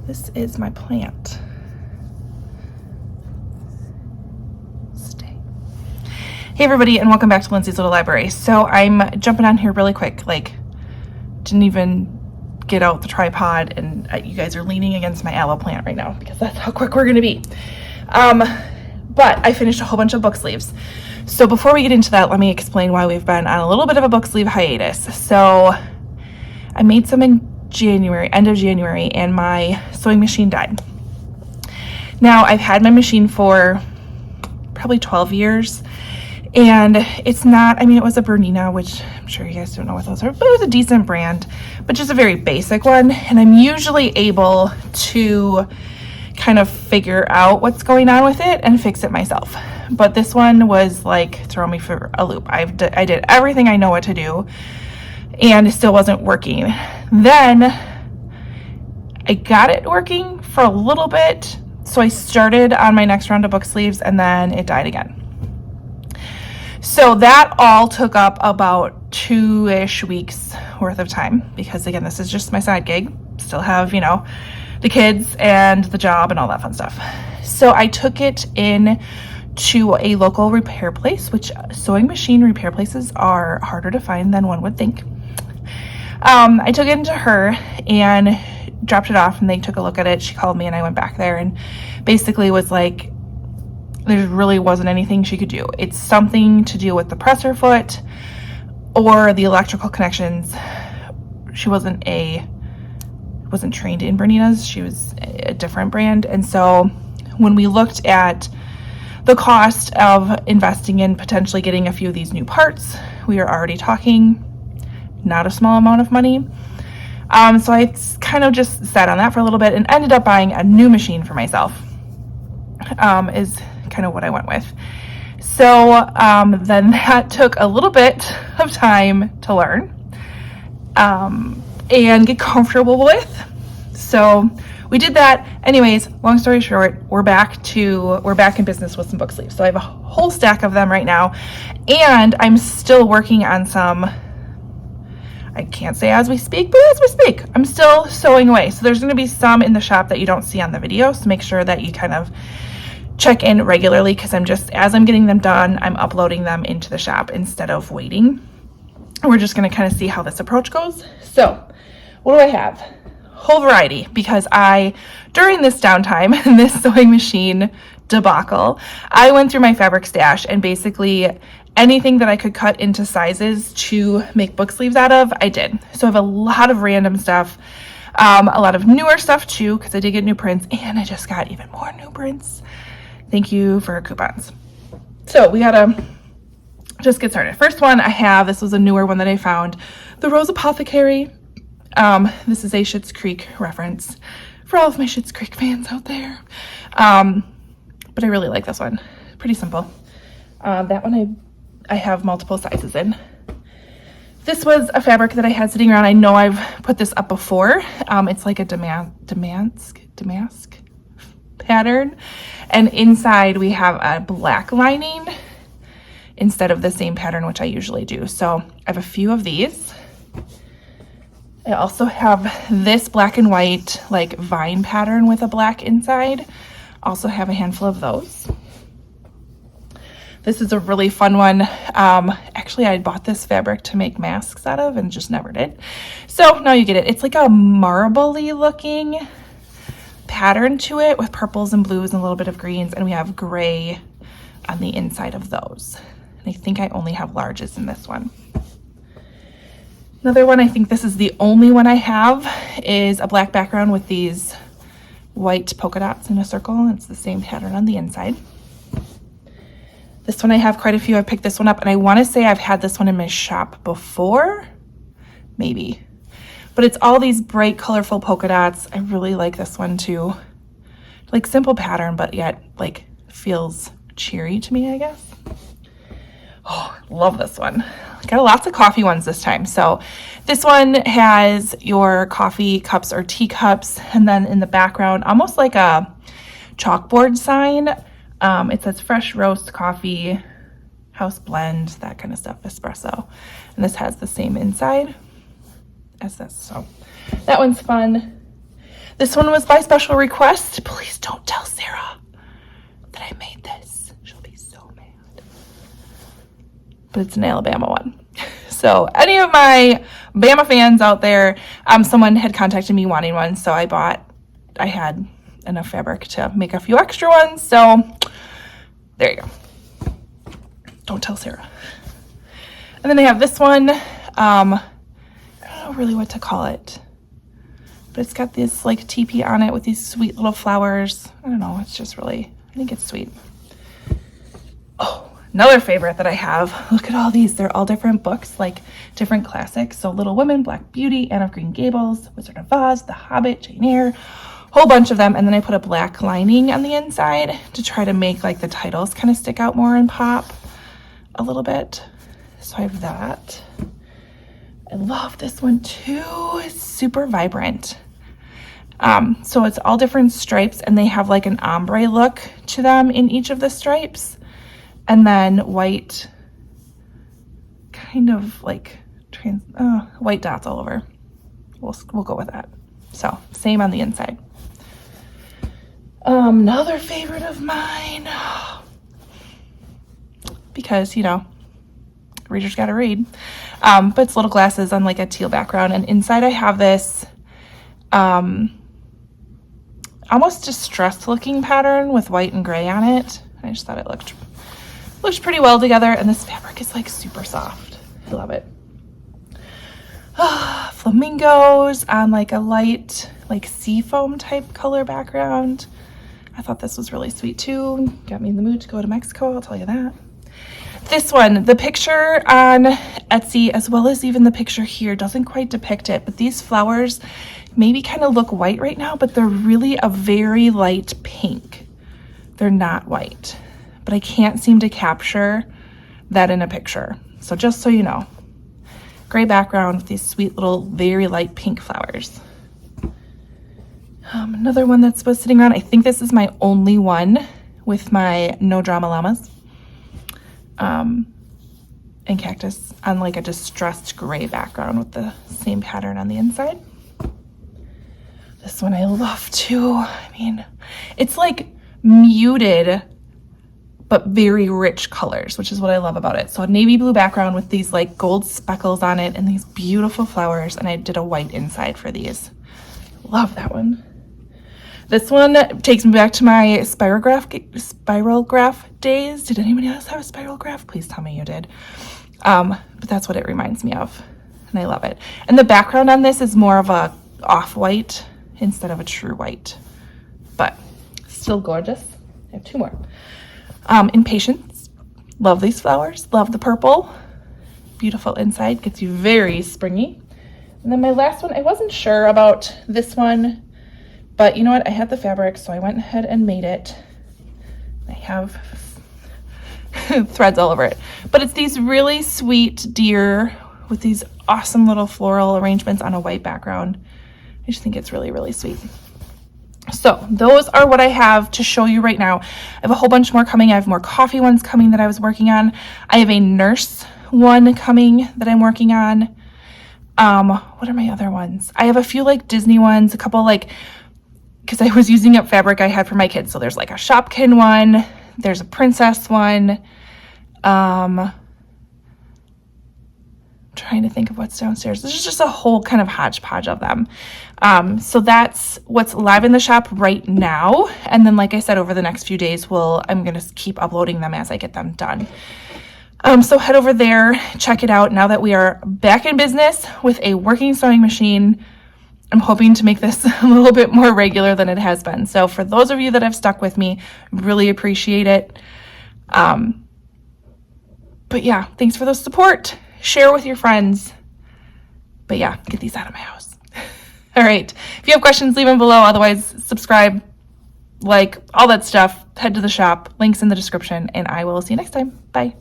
This is my plant. Stay. Hey everybody, and welcome back to Lindsay's Little Library. So I'm jumping on here really quick, like didn't even get out the tripod, and you guys are leaning against my aloe plant right now because that's how quick we're gonna be. But I finished a whole bunch of book sleeves. So before we get into that, let me explain why we've been on a little bit of a book sleeve hiatus. So I made some in January, end of January, and my sewing machine died. Now I've had my machine for probably 12 years, and it's not, I mean, it was a Bernina, which I'm sure you guys don't know what those are, but it was a decent brand, but just a very basic one. And I'm usually able to kind of figure out what's going on with it and fix it myself. But this one was like throwing me for a loop. I did everything I know what to do, and it still wasn't working. Then I got it working for a little bit, so I started on my next round of book sleeves, and then it died again. So that all took up about 2-ish weeks worth of time, because again, this is just my side gig. Still have, you know, the kids and the job and all that fun stuff. So I took it in to a local repair place, which sewing machine repair places are harder to find than one would think. I took it into her and dropped it off, and they took a look at it. She called me, and I went back there and basically was like, there really wasn't anything she could do. It's something to do with the presser foot or the electrical connections. She wasn't trained in Berninas. She was a different brand. And so when we looked at the cost of investing in potentially getting a few of these new parts, we were already talking not a small amount of money. So I kind of just sat on that for a little bit and ended up buying a new machine for myself, is kind of what I went with. So then that took a little bit of time to learn and get comfortable with. So we did that. Anyways, long story short, we're back in business with some book sleeves. So I have a whole stack of them right now, and I'm still working on some. I can't say as we speak, but as we speak, I'm still sewing away. So there's going to be some in the shop that you don't see on the video. So make sure that you kind of check in regularly, because as I'm getting them done, I'm uploading them into the shop instead of waiting. We're just going to kind of see how this approach goes. So what do I have? Whole variety, because during this downtime and this sewing machine debacle, I went through my fabric stash, and basically anything that I could cut into sizes to make book sleeves out of, I did. So I have a lot of random stuff, a lot of newer stuff too, because I did get new prints, and I just got even more new prints. Thank you for coupons. So we gotta just get started. First one I have, this was a newer one that I found, the Rose Apothecary. This is a Schitt's Creek reference for all of my Schitt's Creek fans out there. But I really like this one. Pretty simple. That one I have multiple sizes in. This was a fabric that I had sitting around. I know I've put this up before. It's like a damask pattern, and inside we have a black lining instead of the same pattern, which I usually do. So I have a few of these. I also have this black and white like vine pattern with a black inside. Also have a handful of those. This is a really fun one. Actually, I bought this fabric to make masks out of and just never did. So now you get it. It's like a marbly looking pattern to it with purples and blues and a little bit of greens, and we have gray on the inside of those. And I think I only have larges in this one. Another one, I think this is the only one I have, is a black background with these white polka dots in a circle. It's the same pattern on the inside. This one I have quite a few. I picked this one up, and I want to say I've had this one in my shop before, maybe. But it's all these bright, colorful polka dots. I really like this one too. Like simple pattern, but yet like feels cheery to me, I guess. Oh, love this one. Got lots of coffee ones this time. So this one has your coffee cups or teacups, and then in the background, almost like a chalkboard sign, it says fresh roast coffee, house blend, that kind of stuff, espresso. And this has the same inside as this. So that one's fun. This one was by special request. Please don't tell Sarah that I made this. She'll be so mad. But it's an Alabama one. So any of my Bama fans out there, someone had contacted me wanting one, so I had enough fabric to make a few extra ones. So there you go. Don't tell Sarah. And then I have this one. I don't know really what to call it, but it's got this like teepee on it with these sweet little flowers. I don't know. It's just really, I think it's sweet. Oh, another favorite that I have. Look at all these. They're all different books, like different classics. So Little Women, Black Beauty, Anne of Green Gables, Wizard of Oz, The Hobbit, Jane Eyre, whole bunch of them. And then I put a black lining on the inside to try to make like the titles kind of stick out more and pop a little bit. So I have that. I love this one too. It's super vibrant. So it's all different stripes, and they have like an ombre look to them in each of the stripes, and then white, kind of like white dots all over. We'll go with that. So same on the inside. Another favorite of mine, because readers gotta read. But it's little glasses on like a teal background, and inside I have this almost distressed looking pattern with white and gray on it. I just thought it looked pretty well together, and this fabric is like super soft. I love it. Flamingos on like a light like sea foam type color background. I thought this was really sweet too. Got me in the mood to go to Mexico, I'll tell you that. This one, the picture on Etsy, as well as even the picture here, doesn't quite depict it, but these flowers maybe kind of look white right now, but they're really a very light pink. They're not white, but I can't seem to capture that in a picture. So just so you know, gray background with these sweet little, very light pink flowers. Another one that's sitting around, I think this is my only one with my No Drama Llamas. And cactus on like a distressed gray background with the same pattern on the inside. This one I love too. I mean, it's like muted but very rich colors, which is what I love about it. So a navy blue background with these like gold speckles on it and these beautiful flowers, and I did a white inside for these. Love that one. This one takes me back to my spirograph days. Did anybody else have a spirograph? Please tell me you did. But that's what it reminds me of, and I love it. And the background on this is more of a off-white instead of a true white, but still gorgeous. I have two more. Impatience. Love these flowers. Love the purple. Beautiful inside. Gets you very springy. And then my last one, I wasn't sure about this one, but you know what? I had the fabric, so I went ahead and made it. I have threads all over it. But it's these really sweet deer with these awesome little floral arrangements on a white background. I just think it's really, really sweet. So those are what I have to show you right now. I have a whole bunch more coming. I have more coffee ones coming that I was working on. I have a nurse one coming that I'm working on. What are my other ones? I have a few like Disney ones, a couple like, because I was using up fabric I had for my kids. So there's like a Shopkin one, there's a princess one. Trying to think of what's downstairs. There's just a whole kind of hodgepodge of them. So that's what's live in the shop right now. And then, like I said, over the next few days, I'm going to keep uploading them as I get them done. So head over there, check it out. Now that we are back in business with a working sewing machine, I'm hoping to make this a little bit more regular than it has been. So for those of you that have stuck with me, really appreciate it. But yeah, thanks for the support. Share with your friends. But yeah, get these out of my house. All right. If you have questions, leave them below. Otherwise, subscribe, like, all that stuff. Head to the shop. Links in the description. And I will see you next time. Bye.